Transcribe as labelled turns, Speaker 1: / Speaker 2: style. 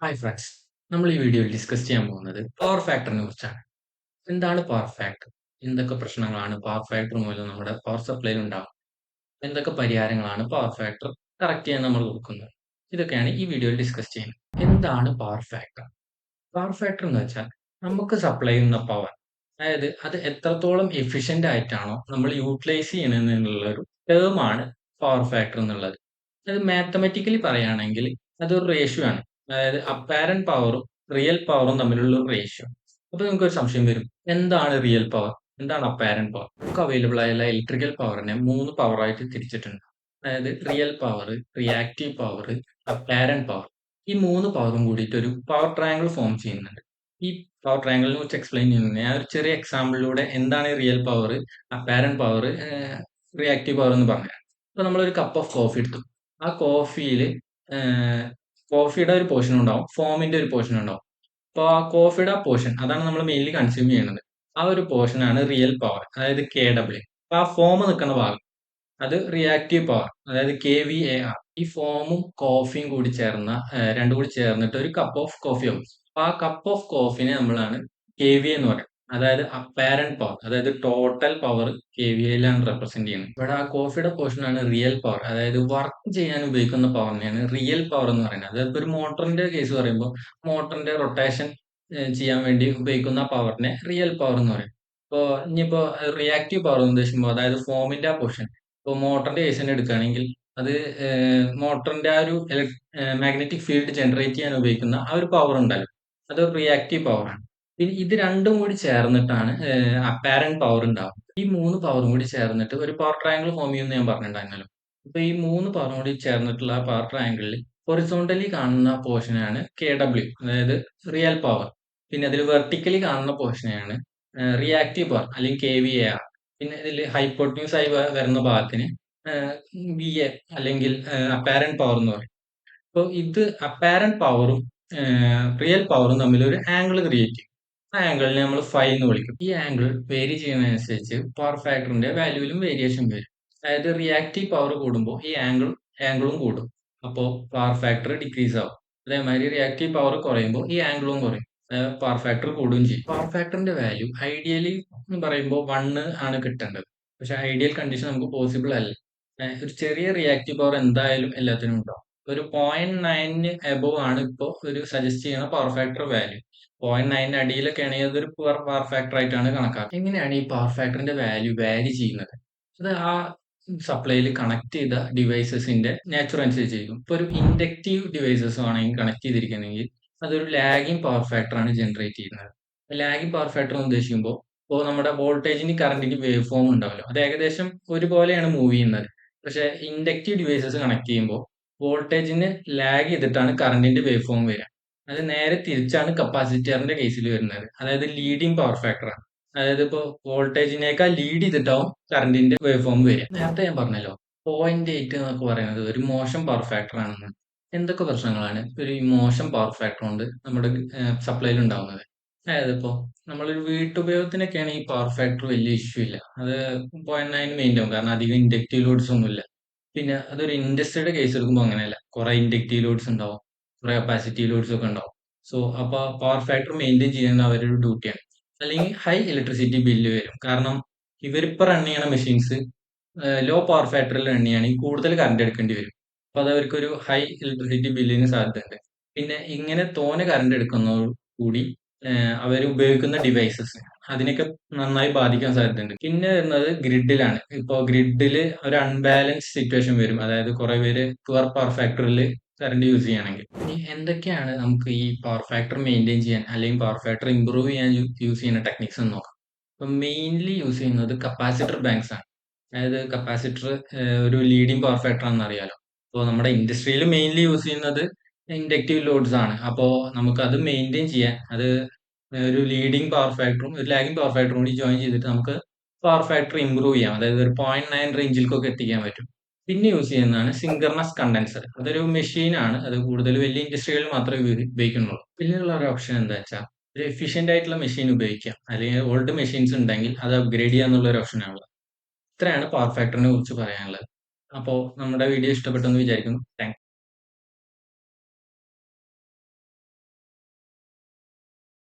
Speaker 1: Hi friends. നമ്മൾ ഈ വീഡിയോയിൽ ഡിസ്കസ് ചെയ്യാൻ പോകുന്നത് പവർ ഫാക്ടറിനെ കുറിച്ചാണ്. എന്താണ് പവർ ഫാക്ടർ? എന്തൊക്കെ പ്രശ്നങ്ങളാണ് പവർ ഫാക്ടർ മൂലം നമ്മുടെ പവർ സപ്ലൈയിൽ ഉണ്ടാവുന്നത്? എന്തൊക്കെ പരിഹാരങ്ങളാണ് പവർ ഫാക്ടർ കറക്റ്റ് ചെയ്യാൻ നമ്മൾ കൊടുക്കുന്നത്? ഇതൊക്കെയാണ് ഈ വീഡിയോയിൽ ഡിസ്കസ് ചെയ്യുന്നത്. എന്താണ് പവർ ഫാക്ടർ? പവർ ഫാക്ടർ എന്ന് വെച്ചാൽ നമുക്ക് സപ്ലൈ ചെയ്യുന്ന പവർ, അതായത് അത് എത്രത്തോളം എഫിഷ്യന്റ് ആയിട്ടാണോ നമ്മൾ യൂട്ടിലൈസ് ചെയ്യണമെന്നുള്ള ഒരു ടേം ആണ് പവർ ഫാക്ടർ എന്നുള്ളത്. അത് മാത്തമാറ്റിക്കലി പറയുകയാണെങ്കിൽ അതൊരു റേഷ്യോ ആണ്. അതായത് അപ്പാരന്റ് പവറും റിയൽ പവറും തമ്മിലുള്ള ഒരു റേഷ്യോ. അപ്പൊ നിങ്ങൾക്ക് ഒരു സംശയം വരും, എന്താണ് റിയൽ പവർ, എന്താണ് അപ്പാരന്റ് പവർ? നമുക്ക് അവൈലബിൾ ആയുള്ള ഇലക്ട്രിക്കൽ പവറിനെ 3 പവറായിട്ട് തിരിച്ചിട്ടുണ്ട്. അതായത് real power, reactive power, apparent power. ഈ 3 പവറും കൂടിയിട്ട് ഒരു പവർ ട്രയാങ്കിൾ ഫോം ചെയ്യുന്നുണ്ട്. ഈ പവർ ട്രയാങ്കിളിനെ കുറിച്ച് എക്സ്പ്ലെയിൻ ചെയ്യുന്നത് ഞാൻ ഒരു ചെറിയ എക്സാമ്പിളിലൂടെ എന്താണ് real power, apparent power, reactive power എന്ന് പറഞ്ഞുതരാം. ഇപ്പൊ നമ്മളൊരു കപ്പ് ഓഫ് കോഫി എടുത്തു. ആ കോഫിയിൽ കോഫിയുടെ ഒരു പോർഷൻ ഉണ്ടാവും, ഫോമിന്റെ ഒരു പോർഷൻ ഉണ്ടാവും. അപ്പോൾ ആ കോഫിയുടെ ആ പോർഷൻ അതാണ് നമ്മൾ മെയിൻലി കൺസ്യൂം ചെയ്യുന്നത്. ആ ഒരു പോർഷൻ ആണ് റിയൽ പവർ, അതായത് KW. അപ്പൊ ആ ഫോം നിൽക്കുന്ന ഭാഗം അത് റിയാക്റ്റീവ് പവർ, അതായത് KVAR. ഈ ഫോമും കോഫിയും കൂടി ചേർന്ന രണ്ടും കൂടി ചേർന്നിട്ട് ഒരു കപ്പ് ഓഫ് കോഫി ആവും. അപ്പൊ ആ കപ്പ് ഓഫ് കോഫിനെ നമ്മളാണ് KVA എന്ന് പറയുന്നത്. അതായത് അപ്പാരന്റ് പവർ, അതായത് ടോട്ടൽ പവർ KVAയിലാണ് റെപ്രസെന്റ് ചെയ്യുന്നത്. ഇവിടെ ആ കോഫിയുടെ പോർഷൻ ആണ് റിയൽ പവർ, അതായത് വർക്ക് ചെയ്യാൻ ഉപയോഗിക്കുന്ന പവറിനെയാണ് റിയൽ പവർ എന്ന് പറയുന്നത്. അതായത് ഒരു മോട്ടറിന്റെ കേസ് പറയുമ്പോൾ മോട്ടറിന്റെ റൊട്ടേഷൻ ചെയ്യാൻ വേണ്ടി ഉപയോഗിക്കുന്ന പവറിനെ റിയൽ പവർ എന്ന് പറയും. ഇപ്പോൾ ഇനിയിപ്പോ റിയാക്റ്റീവ് പവർ എന്ന് ഉദ്ദേശിക്കുമ്പോൾ അതായത് ഫോമിന്റെ ആ പോർഷൻ, ഇപ്പോൾ മോട്ടറിന്റെ കേസ് തന്നെ എടുക്കുകയാണെങ്കിൽ അത് മോട്ടറിന്റെ ആ ഒരു മാഗ്നറ്റിക് ഫീൽഡ് ജനറേറ്റ് ചെയ്യാൻ ഉപയോഗിക്കുന്ന ആ ഒരു പവർ ഉണ്ടല്ലോ, അത് റിയാക്റ്റീവ് പവറാണ്. പിന്നെ ഇത് രണ്ടും കൂടി ചേർന്നിട്ടാണ് അപ്പാരന്റ് പവർ ഉണ്ടാവുന്നത്. ഈ 3 പവറും കൂടി ചേർന്നിട്ട് ഒരു പവർ ട്രയാങ്കിൾ ഫോം ചെയ്യുമെന്ന് ഞാൻ പറഞ്ഞിട്ടുണ്ടായിരുന്നല്ലോ. അപ്പൊ ഈ 3 പവറും കൂടി ചേർന്നിട്ടുള്ള ആ പവർ ട്രയാങ്കിളിൽ ഹൊറിസോണ്ടലി കാണുന്ന പോർഷനാണ് KW, അതായത് റിയൽ പവർ. പിന്നെ അതിൽ വെർട്ടിക്കലി കാണുന്ന പോർഷനെയാണ് റിയാക്റ്റീവ് പവർ അല്ലെങ്കിൽ KVAR. പിന്നെ ഇതിൽ ഹൈപ്പോട്ടന്യൂസ് ആയി വരുന്ന ഭാഗത്തിന് VA അല്ലെങ്കിൽ അപ്പാരന്റ് പവർ എന്ന് പറയും. അപ്പോൾ ഇത് അപ്പാരന്റ് പവറും റിയൽ പവറും തമ്മിൽ ഒരു ആംഗിൾ ക്രിയേറ്റ് ചെയ്യും. ആ ആംഗിളിനെ നമ്മൾ ഫൈ എന്ന് വിളിക്കും. ഈ ആംഗിൾ വേരി ചെയ്യുന്നതനുസരിച്ച് പവർ ഫാക്ടറിന്റെ വാല്യൂവിലും വേരിയേഷൻ വരും. അതായത് റിയാക്റ്റീവ് പവർ കൂടുമ്പോൾ ഈ ആംഗിളും കൂടും. അപ്പോൾ പവർ ഫാക്ടർ ഡിക്രീസ് ആവും. അതേമാതിരി റിയാക്റ്റീവ് പവർ കുറയുമ്പോൾ ഈ ആംഗിളും കുറയും. പവർ ഫാക്ടർ കൂടുകയും ചെയ്യും. പവർ ഫാക്ടറിന്റെ വാല്യൂ ഐഡിയലി എന്ന് പറയുമ്പോൾ 1 ആണ് കിട്ടേണ്ടത്. പക്ഷെ ഐഡിയൽ കണ്ടീഷൻ നമുക്ക് പോസിബിൾ അല്ല. ഒരു ചെറിയ റിയാക്റ്റീവ് പവർ എന്തായാലും എല്ലാത്തിനും ഉണ്ടാവും. ഒരു 0.9 എബോവ് ആണ് ഇപ്പോൾ ഒരു സജസ്റ്റ് ചെയ്യുന്ന പവർ ഫാക്ടർ വാല്യൂ. 0.9 അടിയിലൊക്കെ ആണെങ്കിൽ അതൊരു പുവർ പവർ ഫാക്ടർ ആയിട്ടാണ് കണക്കാക്കുക. എങ്ങനെയാണ് ഈ പവർ ഫാക്ടറിന്റെ വാല്യൂ വാരി ചെയ്യുന്നത്? അത് ആ സപ്ലൈയിൽ കണക്ട് ചെയ്ത ഡിവൈസസിന്റെ നേച്ചർ അനുസരിച്ചിരിക്കും. ഇപ്പൊ ഒരു ഇൻഡക്റ്റീവ് ഡിവൈസസ് ആണെങ്കിൽ കണക്ട് ചെയ്തിരിക്കുന്നെങ്കിൽ അതൊരു ലാഗിങ് പവർ ഫാക്ടർ ആണ് ജനറേറ്റ് ചെയ്യുന്നത്. ലാഗിങ് പവർ ഫാക്ടർ എന്ന് ഉദ്ദേശിക്കുമ്പോൾ ഇപ്പോൾ നമ്മുടെ വോൾട്ടേജിന് കറണ്ടിന് വേവ് ഫോം ഉണ്ടാവല്ലോ, അത് ഏകദേശം ഒരുപോലെയാണ് മൂവ് ചെയ്യുന്നത്. പക്ഷെ ഇൻഡക്റ്റീവ് ഡിവൈസസ് കണക്ട് ചെയ്യുമ്പോൾ വോൾട്ടേജിന് ലാഗ് ചെയ്തിട്ടാണ് കറണ്ടിന്റെ വേവ് ഫോം വരിക. അത് നേരെ തിരിച്ചാണ് കപ്പാസിറ്ററിന്റെ കേസിൽ വരുന്നത്. അതായത് ലീഡിങ് പവർ ഫാക്ടർ ആണ്. അതായത് ഇപ്പോൾ വോൾട്ടേജിനേക്കാൾ ലീഡ് ചെയ്തിട്ടാവും കറണ്ടിന്റെ വേവ് ഫോം വരിക. നേരത്തെ ഞാൻ പറഞ്ഞല്ലോ 0.8 എന്നൊക്കെ പറയുന്നത് ഒരു മോശം പവർ ഫാക്ടർ ആണെന്ന്. എന്തൊക്കെ പ്രശ്നങ്ങളാണ് ഒരു മോശം പവർ ഫാക്ടർ കൊണ്ട് നമ്മുടെ സപ്ലൈയിൽ ഉണ്ടാവുന്നത്? അതായത് ഇപ്പോൾ നമ്മളൊരു വീട്ടുപയോഗത്തിനൊക്കെയാണ് ഈ പവർ ഫാക്ടർ വലിയ ഇഷ്യൂ ഇല്ല. അത് 0.9 മെയിൻറ്റെയിൻ ആവും, കാരണം അധികം ഇൻഡക്റ്റീവ് ലോഡ്സ് ഒന്നുമില്ല. പിന്നെ അതൊരു ഇൻഡസ്ട്രിയുടെ കേസ് എടുക്കുമ്പോൾ അങ്ങനെയല്ല, കുറെ ഇൻഡക്റ്റീവ് ലോഡ്സ് ഉണ്ടാവും, കുറെ കപ്പാസിറ്റീവ് ലോഡ്സ് ഒക്കെ ഉണ്ടാവും. സോ അപ്പോൾ പവർ ഫാക്ടർ മെയിൻറ്റെയിൻ ചെയ്യുന്ന അവരുടെ ഡ്യൂട്ടിയാണ്. അല്ലെങ്കിൽ ഹൈ ഇലക്ട്രിസിറ്റി ബില്ല് വരും, കാരണം ഇവരിപ്പോൾ റൺ ചെയ്യണ മെഷീൻസ് ലോ പവർ ഫാക്ടറിൽ റൺ ചെയ്യുകയാണെങ്കിൽ കൂടുതൽ കറണ്ട് എടുക്കേണ്ടി വരും. അപ്പോൾ അത് അവർക്കൊരു ഹൈ ഇലക്ട്രിസിറ്റി ബില്ലിന് സാധ്യതയുണ്ട്. പിന്നെ ഇങ്ങനെ തോനെ കറണ്ട് എടുക്കുന്നതോട് കൂടി അവർ ഉപയോഗിക്കുന്ന ഡിവൈസസ് അതിനൊക്കെ നന്നായി ബാധിക്കാൻ സാധ്യതയുണ്ട്. പിന്നെ വരുന്നത് ഗ്രിഡിലാണ്. ഇപ്പോൾ ഗ്രിഡിൽ ഒരു അൺബാലൻസ് സിറ്റുവേഷൻ വരും, അതായത് കുറെ പേര് പുവർ പവർ ഫാക്ടറിൽ കറണ്ട് യൂസ് ചെയ്യുകയാണെങ്കിൽ. ഇനി എന്തൊക്കെയാണ് നമുക്ക് ഈ പവർ ഫാക്ടർ മെയിൻറ്റെയിൻ ചെയ്യാൻ അല്ലെങ്കിൽ പവർ ഫാക്ടർ ഇംപ്രൂവ് ചെയ്യാൻ യൂസ് ചെയ്യുന്ന ടെക്നിക്സ് എന്ന് നോക്കാം. ഇപ്പം മെയിൻലി യൂസ് ചെയ്യുന്നത് കപ്പാസിറ്റർ ബാങ്ക്സ് ആണ്. അതായത് കപ്പാസിറ്റർ ഒരു ലീഡിങ് പവർ ഫാക്ടർ ആണെന്ന് അറിയാലോ. അപ്പോൾ നമ്മുടെ ഇൻഡസ്ട്രിയിൽ മെയിൻലി യൂസ് ചെയ്യുന്നത് ഇൻഡക്റ്റീവ് ലോഡ്സ് ആണ്. അപ്പോൾ നമുക്ക് അത് മെയിൻറ്റെയിൻ ചെയ്യാൻ അത് ഒരു ലീഡിങ് പവർ ഫാക്ടറും ഒരു ലാഗിങ് പവർ ഫാക്ടറും കൂടി ജോയിൻ ചെയ്തിട്ട് നമുക്ക് പവർ ഫാക്ടർ ഇംപ്രൂവ് ചെയ്യാം. അതായത് ഒരു 0.9 റേഞ്ചിലേക്കൊക്കെ എത്തിക്കാൻ പറ്റും. പിന്നെ യൂസ് ചെയ്യുന്നതാണ് സിങ്കർണസ് കണ്ടൻസർ. അതൊരു മെഷീനാണ്, അത് കൂടുതൽ വലിയ ഇൻഡസ്ട്രികളിൽ മാത്രമേ ഉപയോഗിക്കുന്നുള്ളൂ. പിന്നെയുള്ള ഒരു ഓപ്ഷൻ എന്താ വെച്ചാൽ ഒരു എഫിഷ്യന്റ് ആയിട്ടുള്ള മെഷീൻ ഉപയോഗിക്കാം, അല്ലെങ്കിൽ ഓൾഡ് മെഷീൻസ് ഉണ്ടെങ്കിൽ അത് അപ്ഗ്രേഡ് ചെയ്യുക എന്നുള്ള ഒരു ഓപ്ഷനാണുള്ളത്. ഇത്രയാണ് പവർ ഫാക്ടറിനെ കുറിച്ച് പറയാനുള്ളത്. അപ്പോൾ നമ്മുടെ വീഡിയോ ഇഷ്ടപ്പെട്ടെന്ന് വിചാരിക്കുന്നു. താങ്ക്